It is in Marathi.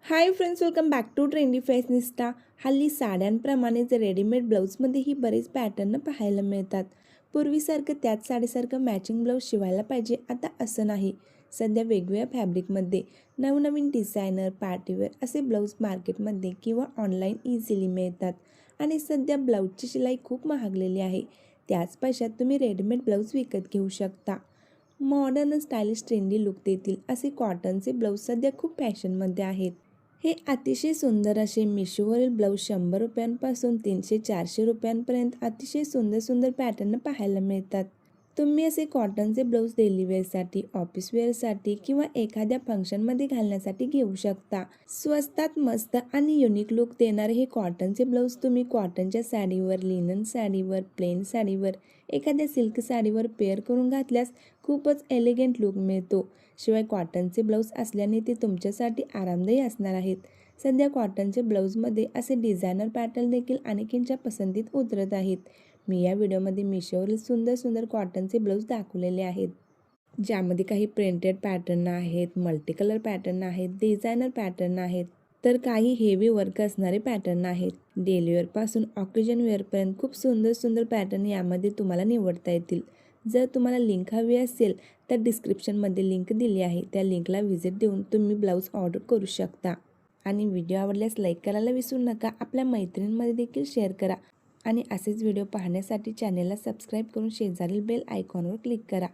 High friends, welcome back to trendy fashionista. हल्ली साड्यांप्रमाणेच रेडीमेड ब्लाऊजमध्येही बरेच पॅटर्न पाहायला मिळतात. पूर्वीसारखं त्याच साडीसारखं मॅचिंग ब्लाऊज शिवायला पाहिजे आता असं नाही. सध्या वेगवेगळ्या फॅब्रिकमध्ये नवनवीन डिझायनर पार्टीवेअर असे ब्लाऊज मार्केटमध्ये किंवा ऑनलाईन इझिली मिळतात. आणि सध्या ब्लाऊजची शिलाई खूप महागलेली आहे. त्याच पैशात तुम्ही रेडीमेड ब्लाऊज विकत घेऊ शकता. मॉडर्न स्टायलिश ट्रेंडी लुक देतील असे कॉटनचे ब्लाऊज सध्या खूप फॅशनमध्ये आहेत. हे अतिशय सुंदर असे मिशोवरील ब्लाऊज 100 रुपयांपासून 300-400 रुपयांपर्यंत अतिशय सुंदर सुंदर पॅटर्न पाहायला मिळतात. तुम्ही असे कॉटनचे ब्लाऊज डेली वेअरसाठी, ऑफिस वेअरसाठी किंवा एखाद्या फंक्शनमध्ये घालण्यासाठी घेऊ शकता. स्वस्तात मस्त आणि युनिक लुक देणारे हे कॉटनचे ब्लाऊज तुम्ही कॉटनच्या साडीवर, लिनन साडीवर, प्लेन साडीवर, एखाद्या सिल्क साडीवर पेअर करून घातल्यास खूपच एलिगंट लुक मिळतो. शिवाय कॉटनचे ब्लाऊज असल्याने ते तुमच्यासाठी आरामदायी असणार आहेत. सध्या कॉटनचे ब्लाऊजमध्ये असे डिझायनर पॅटर्न देखील अनेकांच्या पसंतीत उतरत आहेत. मी या व्हिडिओमध्ये मिशोवरील सुंदर सुंदर कॉटनचे ब्लाऊज दाखवलेले आहेत, ज्यामध्ये काही प्रिंटेड पॅटर्न आहेत, मल्टी कलर पॅटर्न आहेत, डिझायनर पॅटर्न आहेत, तर काही हेवी वर्क असणारे पॅटर्न आहेत. डेली वेअरपासून ऑकेजन वेअरपर्यंत खूप सुंदर सुंदर पॅटर्न यामध्ये तुम्हाला निवडता येतील. जर तुम्हाला लिंक हवी असेल तर डिस्क्रिप्शनमध्ये लिंक दिली आहे, त्या लिंकला व्हिजिट देऊन तुम्ही ब्लाऊज ऑर्डर करू शकता. आणि व्हिडिओ आवडल्यास लाईक करायला विसरू नका. आपल्या मैत्रिणींमध्ये देखील शेअर करा. आणि असेच व्हिडिओ पाहण्यासाठी चॅनेलला सबस्क्राईब करून शेजारील बेल आयकॉनवर क्लिक करा.